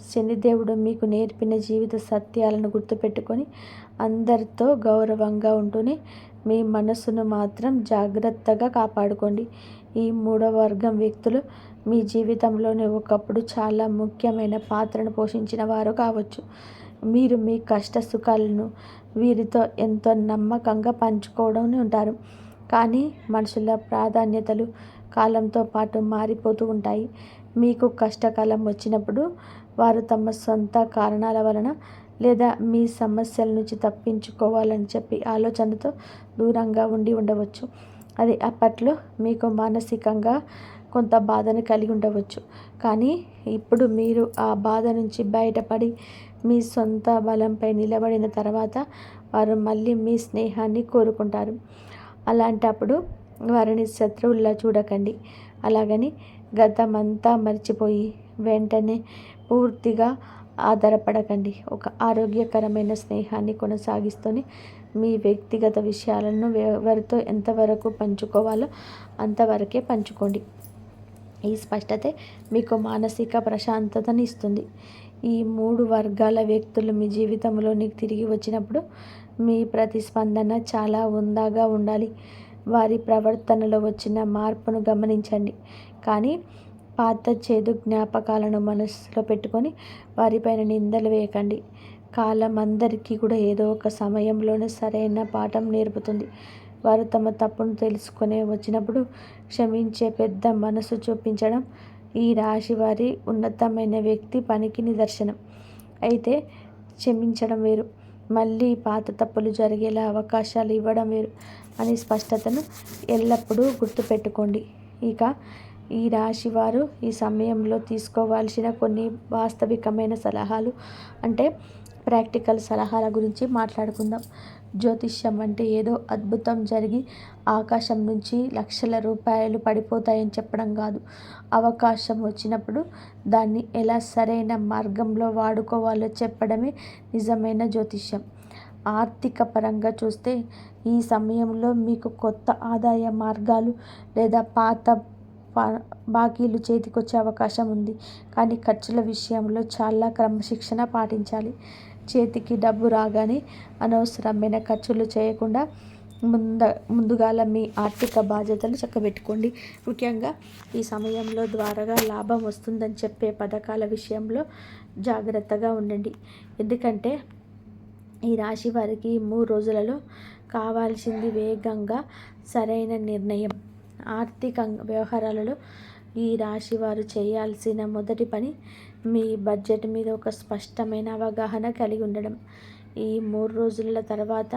శనిదేవుడు మీకు నేర్పిన జీవిత సత్యాలను గుర్తుపెట్టుకొని అందరితో గౌరవంగా ఉంటూనే మీ మనసును మాత్రం జాగ్రత్తగా కాపాడుకోండి. ఈ మూడవ వర్గం వ్యక్తులు మీ జీవితంలోనే ఒకప్పుడు చాలా ముఖ్యమైన పాత్రను పోషించిన వారు కావచ్చు. మీరు మీ కష్ట సుఖాలను వీరితో ఎంతో నమ్మకంగా పంచుకోవడం ఉంటారు. కానీ మనుషుల ప్రాధాన్యతలు కాలంతో పాటు మారిపోతూ ఉంటాయి. మీకు కష్టకాలం వచ్చినప్పుడు వారు తమ సొంత కారణాల వలన లేదా మీ సమస్యల నుంచి తప్పించుకోవాలని చెప్పి ఆలోచనతో దూరంగా ఉండవచ్చు. అది అప్పట్లో మీకు మానసికంగా కొంత బాధను కలిగి ఉండవచ్చు. కానీ ఇప్పుడు మీరు ఆ బాధ నుంచి బయటపడి మీ సొంత బలంపై నిలబడిన తర్వాత వారు మళ్ళీ మీ స్నేహాన్ని కోరుకుంటారు. అలాంటప్పుడు వారిని శత్రువుల్లా చూడకండి. అలాగని గతమంతా మర్చిపోయి వెంటనే పూర్తిగా ఆధారపడకండి. ఒక ఆరోగ్యకరమైన స్నేహాన్ని కొనసాగిస్తూనే మీ వ్యక్తిగత విషయాలను ఎవరితో ఎంతవరకు పంచుకోవాలో అంతవరకే పంచుకోండి. ఈ స్పష్టతే మీకు మానసిక ప్రశాంతతని ఇస్తుంది. ఈ మూడు వర్గాల వ్యక్తులు మీ జీవితంలోనికి తిరిగి వచ్చినప్పుడు మీ ప్రతిస్పందన చాలా హుందాగా ఉండాలి. వారి ప్రవర్తనలో వచ్చిన మార్పును గమనించండి. కానీ పాత చేదు జ్ఞాపకాలను మనసులో పెట్టుకొని వారిపైన నిందలు వేయకండి. కాలం అందరికీ కూడా ఏదో ఒక సమయంలోనే సరైన పాఠం నేర్పుతుంది. వారు తమ తప్పును తెలుసుకునే వచ్చినప్పుడు క్షమించే పెద్ద మనసు చూపించడం ఈ రాశి వారి ఉన్నతమైన వ్యక్తి పనికి నిదర్శనం. అయితే క్షమించడం వేరు, మళ్ళీ పాత తప్పులు జరిగేలా అవకాశాలు ఇవ్వడం వేరు అని స్పష్టతను ఎల్లప్పుడూ గుర్తుపెట్టుకోండి. ఇక ఈ రాశి వారు ఈ సమయంలో తీసుకోవాల్సిన కొన్ని వాస్తవికమైన సలహాలు అంటే ప్రాక్టికల్ సలహాల గురించి మాట్లాడుకుందాం. జ్యోతిష్యం అంటే ఏదో అద్భుతం జరిగి ఆకాశం నుంచి లక్షల రూపాయలు పడిపోతాయని చెప్పడం కాదు. అవకాశం వచ్చినప్పుడు దాన్ని ఎలా సరైన మార్గంలో వాడుకోవాలో చెప్పడమే నిజమైన జ్యోతిష్యం. ఆర్థిక పరంగా చూస్తే ఈ సమయంలో మీకు కొత్త ఆదాయ మార్గాలు లేదా పాత బాకీలు చేతికొచ్చే అవకాశం ఉంది. కానీ ఖర్చుల విషయంలో చాలా క్రమశిక్షణ పాటించాలి. చేతికి డబ్బు రాగానే అనవసరమైన ఖర్చులు చేయకుండా ముందుగాల మీ ఆర్థిక బాధ్యతలు చక్కబెట్టుకోండి. ముఖ్యంగా ఈ సమయంలో ద్వారాగా లాభం వస్తుందని చెప్పే పథకాల విషయంలో జాగ్రత్తగా ఉండండి. ఎందుకంటే ఈ రాశి వారికి 3 రోజులలో కావాల్సింది వేగంగా సరైన నిర్ణయం. ఆర్థిక వ్యవహారాలలో ఈ రాశి వారు చేయాల్సిన మొదటి పని మీ బడ్జెట్ మీద ఒక స్పష్టమైన అవగాహన కలిగి ఉండడం. ఈ 3 రోజుల తర్వాత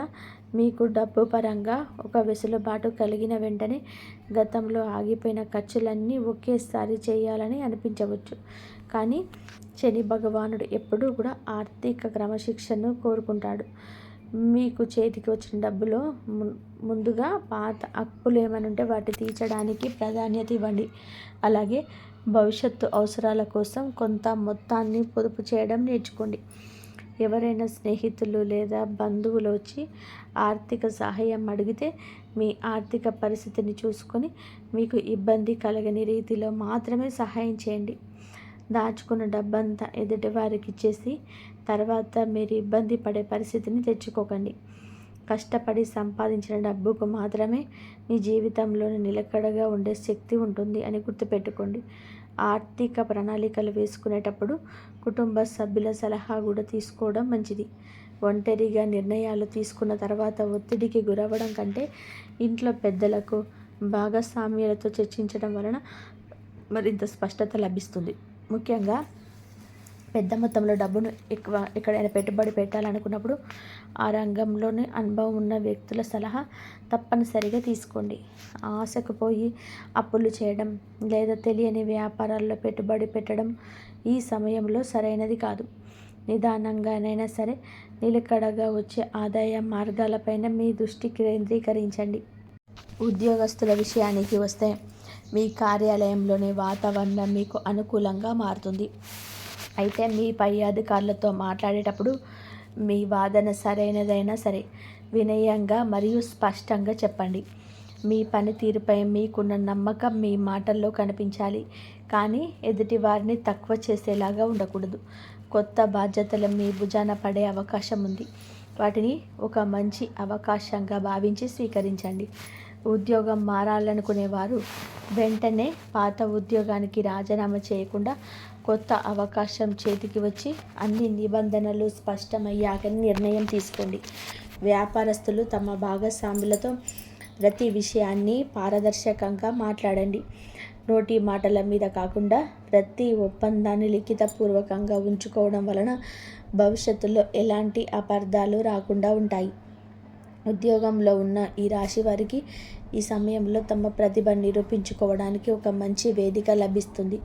మీకు డబ్బు పరంగా ఒక వెసులుబాటు కలిగిన వెంటనే గతంలో ఆగిపోయిన ఖర్చులన్నీ ఒకేసారి చేయాలని అనిపించవచ్చు. కానీ శని భగవానుడు ఎప్పుడూ కూడా ఆర్థిక క్రమశిక్షణను కోరుకుంటాడు. మీకు చేతికి వచ్చిన డబ్బులో ముందుగా పాత అప్పులు ఏమైనా ఉంటే వాటి తీర్చడానికి ప్రాధాన్యత ఇవ్వండి. అలాగే భవిష్యత్తు అవసరాల కోసం కొంత మొత్తాన్ని పొదుపు చేయడం నేర్చుకోండి. ఎవరైనా స్నేహితులు లేదా బంధువులు వచ్చి ఆర్థిక సహాయం అడిగితే మీ ఆర్థిక పరిస్థితిని చూసుకొని మీకు ఇబ్బంది కలగని రీతిలో మాత్రమే సహాయం చేయండి. దాచుకున్న డబ్బంతా ఎదుటి వారికి ఇచ్చేసి తర్వాత మీరు ఇబ్బంది పడే పరిస్థితిని తెచ్చుకోకండి. కష్టపడి సంపాదించిన డబ్బుకు మాత్రమే మీ జీవితంలో నిలకడగా ఉండే శక్తి ఉంటుంది అని గుర్తుపెట్టుకోండి. ఆర్థిక ప్రణాళికలు వేసుకునేటప్పుడు కుటుంబ సభ్యుల సలహా కూడా తీసుకోవడం మంచిది. ఒంటరిగా నిర్ణయాలు తీసుకున్న తర్వాత ఒత్తిడికి గురవ్వడం కంటే ఇంట్లో పెద్దలకు భాగస్వామ్యాలతో చర్చించడం వలన మరింత స్పష్టత లభిస్తుంది. ముఖ్యంగా పెద్ద మొత్తంలో డబ్బును ఎక్కడైనా పెట్టుబడి పెట్టాలనుకున్నప్పుడు ఆ రంగంలోనే అనుభవం ఉన్న వ్యక్తుల సలహా తప్పనిసరిగా తీసుకోండి. ఆశకు పోయి అప్పులు చేయడం లేదా తెలియని వ్యాపారాల్లో పెట్టుబడి పెట్టడం ఈ సమయంలో సరైనది కాదు. నిదానంగానైనా సరే నిలకడగా వచ్చే ఆదాయ మార్గాలపైన మీ దృష్టి కేంద్రీకరించండి. ఉద్యోగస్తుల విషయానికి వస్తే మీ కార్యాలయంలోని వాతావరణం మీకు అనుకూలంగా మారుతుంది. అయితే మీ పై అధికారులతో మాట్లాడేటప్పుడు మీ వాదన సరైనదైనా సరే వినయంగా మరియు స్పష్టంగా చెప్పండి. మీ పనితీరుపై మీకున్న నమ్మకం మీ మాటల్లో కనిపించాలి, కానీ ఎదుటి వారిని తక్కువ చేసేలాగా ఉండకూడదు. కొత్త బాధ్యతలు మీ భుజాన పడే అవకాశం ఉంది. వాటిని ఒక మంచి అవకాశంగా భావించి స్వీకరించండి. ఉద్యోగం మారాలనుకునేవారు వెంటనే పాత ఉద్యోగానికి రాజీనామా చేయకుండా కొత్త అవకాశం చేతికి వచ్చి అన్ని నిబంధనలు స్పష్టమయ్యాక నిర్ణయం తీసుకోండి. వ్యాపారస్తులు తమ భాగస్వాములతో ప్రతి విషయాన్ని పారదర్శకంగా మాట్లాడండి. నోటి మాటల మీద కాకుండా ప్రతి ఒప్పందాన్ని లిఖితపూర్వకంగా ఉంచుకోవడం వలన భవిష్యత్తులో ఎలాంటి అపార్థాలు రాకుండా ఉంటాయి. ఉద్యోగంలో ఉన్న ఈ రాశి వారికి ఈ సమయంలో తమ ప్రతిభ నిరూపించుకోవడానికి ఒక మంచి వేదిక లభిస్తుంది.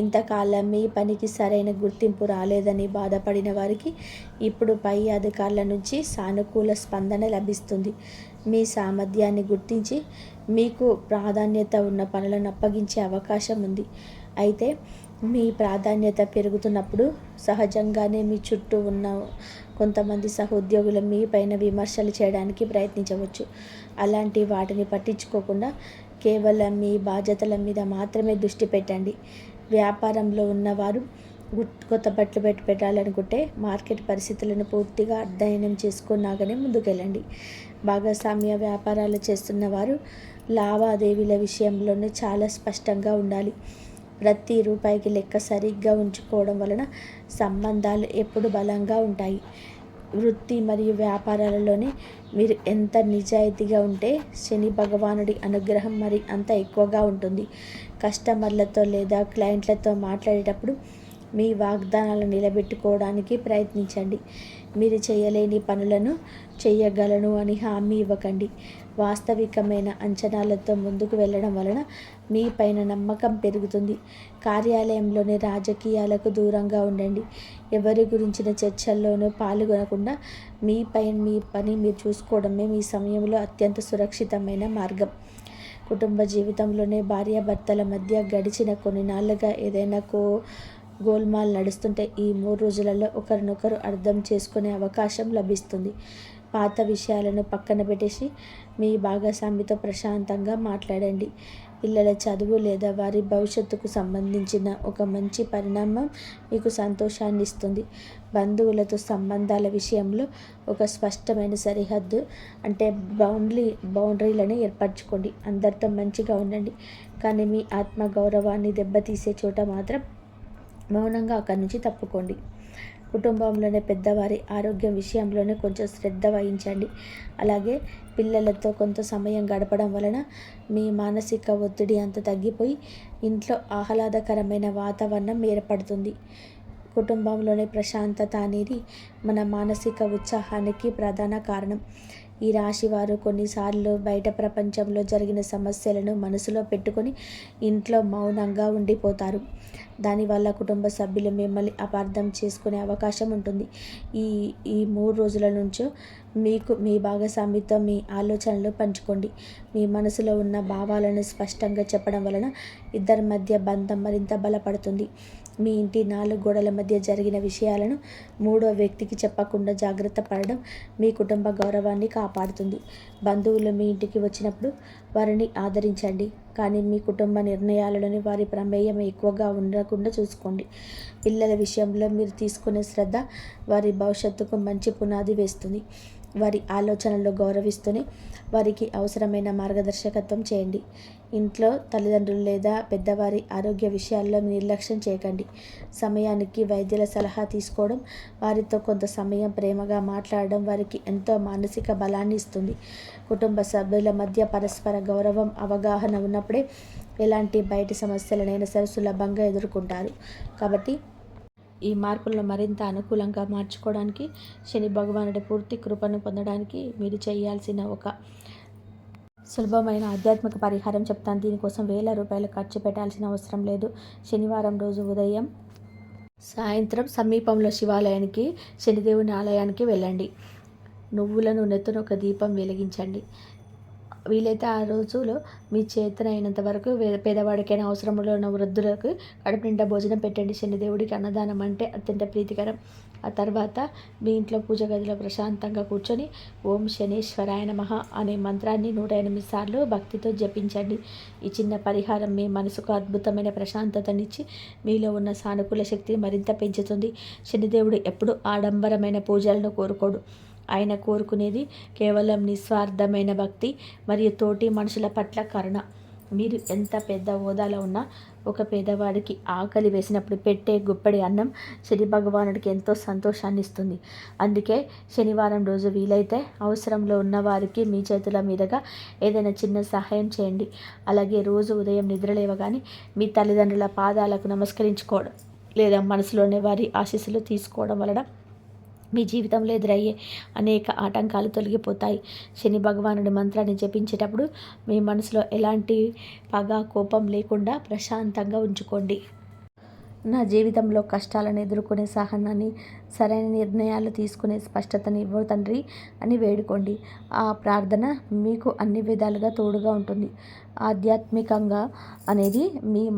ఇంతకాలం మీ పనికి సరైన గుర్తింపు రాలేదని బాధపడిన వారికి ఇప్పుడు పై అధికారుల నుంచి సానుకూల స్పందన లభిస్తుంది. మీ సామర్థ్యాన్ని గుర్తించి మీకు ప్రాధాన్యత ఉన్న పనులను అప్పగించే అవకాశం ఉంది. అయితే మీ ప్రాధాన్యత పెరుగుతున్నప్పుడు సహజంగానే మీ చుట్టూ ఉన్న కొంతమంది సహోద్యోగులు మీ పైన విమర్శలు చేయడానికి ప్రయత్నించవచ్చు. అలాంటి వాటిని పట్టించుకోకుండా కేవలం మీ బాధ్యతల మీద మాత్రమే దృష్టి పెట్టండి. వ్యాపారంలో ఉన్నవారు కొత్త బట్టలు పెట్టాలనుకుంటే మార్కెట్ పరిస్థితులను పూర్తిగా అధ్యయనం చేసుకున్నాకనే ముందుకెళ్ళండి. భాగస్వామ్య వ్యాపారాలు చేస్తున్న వారు లావాదేవీల విషయంలోనే చాలా స్పష్టంగా ఉండాలి. ప్రతి రూపాయికి లెక్క సరిగ్గా ఉంచుకోవడం వలన సంబంధాలు ఎప్పుడు బలంగా ఉంటాయి. వృత్తి మరియు వ్యాపారాలలోనే మీరు ఎంత నిజాయితీగా ఉంటే శని భగవానుడి అనుగ్రహం మరి అంత ఎక్కువగా ఉంటుంది. కస్టమర్లతో లేదా క్లయింట్లతో మాట్లాడేటప్పుడు మీ వాగ్దానాలను నిలబెట్టుకోవడానికి ప్రయత్నించండి. మీరు చేయలేని పనులను చేయగలను అని హామీ ఇవ్వకండి. వాస్తవికమైన అంచనాలతో ముందుకు వెళ్ళడం వలన మీ పైన నమ్మకం పెరుగుతుంది. కార్యాలయంలోని రాజకీయాలకు దూరంగా ఉండండి. ఎవరి గురించిన చర్చల్లోనూ పాల్గొనకుండా మీ పని మీరు చూసుకోవడమే మీ సమయంలో అత్యంత సురక్షితమైన మార్గం. కుటుంబ జీవితంలోనే భార్యాభర్తల మధ్య గడిచిన కొన్ని నాళ్ళుగా ఏదైనా గోల్మాల్ నడుస్తుంటే ఈ 3 రోజులలో ఒకరినొకరు అర్థం చేసుకునే అవకాశం లభిస్తుంది. పాత విషయాలను పక్కన పెట్టేసి మీ భాగస్వామితో ప్రశాంతంగా మాట్లాడండి. పిల్లల చదువు లేదా వారి భవిష్యత్తుకు సంబంధించిన ఒక మంచి పరిణామం మీకు సంతోషాన్ని ఇస్తుంది. బంధువులతో సంబంధాల విషయంలో ఒక స్పష్టమైన సరిహద్దు అంటే బౌండరీలను ఏర్పరచుకోండి. అందరితో మంచిగా ఉండండి, కానీ మీ ఆత్మగౌరవాన్ని దెబ్బతీసే చోట మాత్రం మౌనంగా అక్కడి నుంచి తప్పుకోండి. కుటుంబంలోనే పెద్దవారి ఆరోగ్యం విషయంలోనే కొంచెం శ్రద్ధ వహించండి. అలాగే పిల్లలతో కొంత సమయం గడపడం వలన మీ మానసిక ఒత్తిడి అంతా తగ్గిపోయి ఇంట్లో ఆహ్లాదకరమైన వాతావరణం ఏర్పడుతుంది. కుటుంబంలోనే ప్రశాంతత అనేది మన మానసిక ఉత్సాహానికి ప్రధాన కారణం. ఈ రాశివారు కొన్నిసార్లు బయట ప్రపంచంలో జరిగిన సమస్యలను మనసులో పెట్టుకొని ఇంట్లో మౌనంగా ఉండిపోతారు. దానివల్ల కుటుంబ సభ్యులు మిమ్మల్ని అపార్థం చేసుకునే అవకాశం ఉంటుంది. ఈ 3 రోజుల నుంచో మీకు మీ భాగస్వామితో మీ ఆలోచనలు పంచుకోండి. మీ మనసులో ఉన్న భావాలను స్పష్టంగా చెప్పడం వలన ఇద్దరి మధ్య బంధం మరింత బలపడుతుంది. మీ ఇంటి 4 గోడల మధ్య జరిగిన విషయాలను 3వ వ్యక్తికి చెప్పకుండా జాగ్రత్త పడడం మీ కుటుంబ గౌరవాన్ని కాపాడుతుంది. బంధువులు మీ ఇంటికి వచ్చినప్పుడు వారిని ఆదరించండి, కానీ మీ కుటుంబ నిర్ణయాలలోని వారి ప్రమేయం ఎక్కువగా ఉండకుండా చూసుకోండి. పిల్లల విషయంలో మీరు తీసుకునే శ్రద్ధ వారి భవిష్యత్తుకు మంచి పునాది వేస్తుంది. వారి ఆలోచనలు గౌరవిస్తూనే వారికి అవసరమైన మార్గదర్శకత్వం చేయండి. ఇంట్లో తల్లిదండ్రులు లేదా పెద్దవారి ఆరోగ్య విషయాల్లో నిర్లక్ష్యం చేయకండి. సమయానికి వైద్యుల సలహా తీసుకోవడం, వారితో కొంత సమయం ప్రేమగా మాట్లాడడం వారికి ఎంతో మానసిక బలాన్ని ఇస్తుంది. కుటుంబ సభ్యుల మధ్య పరస్పర గౌరవం, అవగాహన ఉన్నప్పుడే ఎలాంటి బయటి సమస్యలనైనా సరే సులభంగా ఎదుర్కొంటారు. కాబట్టి ఈ మార్పులను మరింత అనుకూలంగా మార్చుకోవడానికి, శని భగవానుడి పూర్తి కృపను పొందడానికి మీరు చేయాల్సిన ఒక సులభమైన ఆధ్యాత్మిక పరిహారం చెప్తాను. దీనికోసం వేల రూపాయలు ఖర్చు పెట్టాల్సిన అవసరం లేదు. శనివారం రోజు ఉదయం సాయంత్రం సమీపంలో శివాలయానికి, శనిదేవుని ఆలయానికి వెళ్ళండి. నువ్వుల నూనెతో ఒక దీపం వెలిగించండి. వీలైతే ఆ రోజులో మీ చేతనైనంత వరకు పేదవాడికైనా అవసరంలో ఉన్న వృద్ధులకు కడుపు నిండా భోజనం పెట్టండి. శనిదేవుడికి అన్నదానం అంటే అత్యంత ప్రీతికరం. ఆ తర్వాత మీ ఇంట్లో పూజ గదిలో ప్రశాంతంగా కూర్చొని ఓం శనీశ్వరాయ నమః అనే మంత్రాన్ని 108 సార్లు భక్తితో జపించండి. ఈ చిన్న పరిహారం మీ మనసుకు అద్భుతమైన ప్రశాంతతనిచ్చి మీలో ఉన్న సానుకూల శక్తిని మరింత పెంచుతుంది. శనిదేవుడు ఎప్పుడు ఆడంబరమైన పూజలను కోరుకోడు. ఆయన కోరుకునేది కేవలం నిస్వార్థమైన భక్తి మరియు తోటి మనుషుల పట్ల కరుణ. మీరు ఎంత పెద్ద హోదాలో ఉన్నా ఒక పేదవాడికి ఆకలి వేసినప్పుడు పెట్టే గుప్పెడి అన్నం శని భగవానుడికి ఎంతో సంతోషాన్ని ఇస్తుంది. అందుకే శనివారం రోజు వీలైతే అవసరంలో ఉన్న వారికి మీ చేతుల మీదుగా ఏదైనా చిన్న సహాయం చేయండి. అలాగే రోజు ఉదయం నిద్రలేవగానే మీ తల్లిదండ్రుల పాదాలకు నమస్కరించుకోవడం లేదా మనసులోనే వారి ఆశీస్సులు తీసుకోవడం వలన మీ జీవితంలో ఎదురయ్యే అనేక ఆటంకాలు తొలగిపోతాయి. శని భగవానుడి మంత్రాన్ని జపించేటప్పుడు మీ మనసులో ఎలాంటి పగ, కోపం లేకుండా ప్రశాంతంగా ఉంచుకోండి. నా జీవితంలో కష్టాలను ఎదుర్కొనే సహనాన్ని, సరైన నిర్ణయాలు తీసుకునే స్పష్టతని ఇవ్వు తండ్రి అని వేడుకోండి. ఆ ప్రార్థన మీకు అన్ని విధాలుగా తోడుగా ఉంటుంది. ఆధ్యాత్మికంగా అనేది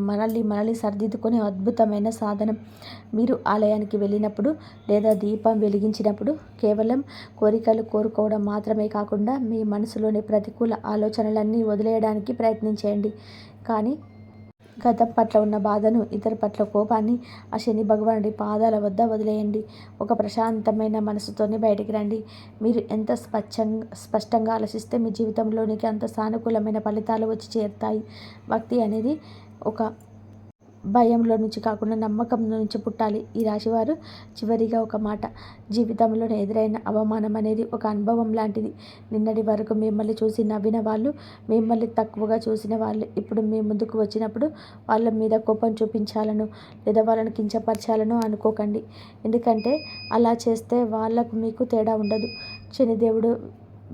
మనల్ని సరిదిద్దుకునే అద్భుతమైన సాధనం. మీరు ఆలయానికి వెళ్ళినప్పుడు లేదా దీపం వెలిగించినప్పుడు కేవలం కోరికలు కోరుకోవడం మాత్రమే కాకుండా మీ మనసులోని ప్రతికూల ఆలోచనలన్నీ వదిలేయడానికి ప్రయత్నించేయండి. కానీ గతం పట్ల ఉన్న బాధను, ఇతర పట్ల కోపాన్ని ఆ శని భగవానుడి పాదాల వద్ద వదిలేయండి. ఒక ప్రశాంతమైన మనసుతోనే బయటికి రండి. మీరు ఎంత స్పష్టంగా ఆలోచిస్తే మీ జీవితంలోనికి అంత సానుకూలమైన ఫలితాలు వచ్చి చేరుతాయి. భక్తి అనేది ఒక భయంలో నుంచి కాకుండా నమ్మకంలో నుంచి పుట్టాలి. ఈ రాశివారు చివరిగా ఒక మాట, జీవితంలో ఎదురైన అవమానం అనేది ఒక అనుభవం లాంటిది. నిన్నటి వరకు మిమ్మల్ని చూసి నవ్విన వాళ్ళు, మిమ్మల్ని తక్కువగా చూసిన వాళ్ళు ఇప్పుడు మీ ముందుకు వచ్చినప్పుడు వాళ్ళ మీద కోపం చూపించాలను లేదా వాళ్ళని కించపరచాలను అనుకోకండి. ఎందుకంటే అలా చేస్తే వాళ్ళకు మీకు తేడా ఉండదు. శనిదేవుడు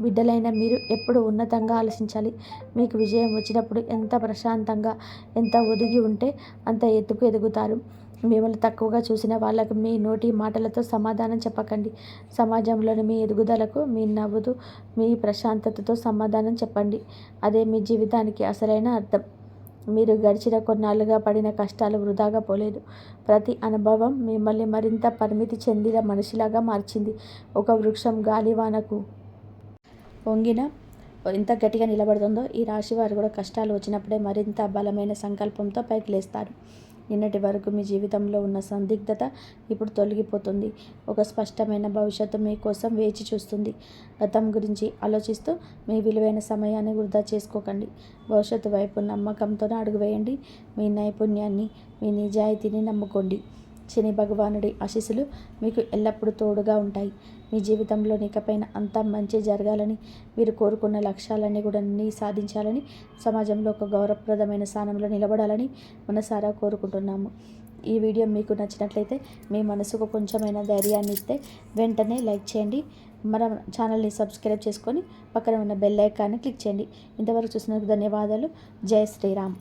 బిడ్డలైన మీరు ఎప్పుడు ఉన్నతంగా ఆలోచించాలి. మీకు విజయం వచ్చినప్పుడు ఎంత ప్రశాంతంగా, ఎంత ఒదిగి ఉంటే అంత ఎత్తుకు ఎదుగుతారు. మిమ్మల్ని తక్కువగా చూసిన వాళ్ళకు మీ నోటి మాటలతో సమాధానం చెప్పకండి. సమాజంలోని మీ ఎదుగుదలకు మీ నవ్వుతూ, మీ ప్రశాంతతతో సమాధానం చెప్పండి. అదే మీ జీవితానికి అసలైన అర్థం. మీరు గడిచిన కొన్నాళ్ళుగా పడిన కష్టాలు వృధాగా పోలేదు. ప్రతి అనుభవం మిమ్మల్ని మరింత పరిమితి చెందిన మనిషిలాగా మార్చింది. ఒక వృక్షం గాలివానకు వంగిన ఎంత గట్టిగా నిలబడుతుందో ఈ రాశి వారు కూడా కష్టాలు వచ్చినప్పుడే మరింత బలమైన సంకల్పంతో పైకి లేస్తారు. నిన్నటి వరకు మీ జీవితంలో ఉన్న సందిగ్ధత ఇప్పుడు తొలగిపోతుంది. ఒక స్పష్టమైన భవిష్యత్తు మీకోసం వేచి చూస్తుంది. గతం గురించి ఆలోచిస్తూ మీ విలువైన సమయాన్ని వృధా చేసుకోకండి. భవిష్యత్తు వైపు నమ్మకంతోనే అడుగు వేయండి. మీ నైపుణ్యాన్ని, మీ నిజాయితీని నమ్ముకోండి. శని భగవానుడి ఆశీస్సులు మీకు ఎల్లప్పుడూ తోడుగా ఉంటాయి. మీ జీవితంలో ఇకపైన అంతా మంచి జరగాలని, మీరు కోరుకున్న లక్ష్యాలన్నీ కూడా సాధించాలని, సమాజంలో ఒక గౌరవప్రదమైన స్థానంలో నిలబడాలని మనసారా కోరుకుంటున్నాము. ఈ వీడియో మీకు నచ్చినట్లయితే మీ మనసుకు కొంచెమైనా ధైర్యాన్ని ఇస్తే వెంటనే లైక్ చేయండి. మన ఛానల్ని సబ్స్క్రైబ్ చేసుకొని పక్కన ఉన్న బెల్ ఐకాన్ని క్లిక్ చేయండి. ఇంతవరకు చూసినందుకు ధన్యవాదాలు. జై శ్రీరామ్.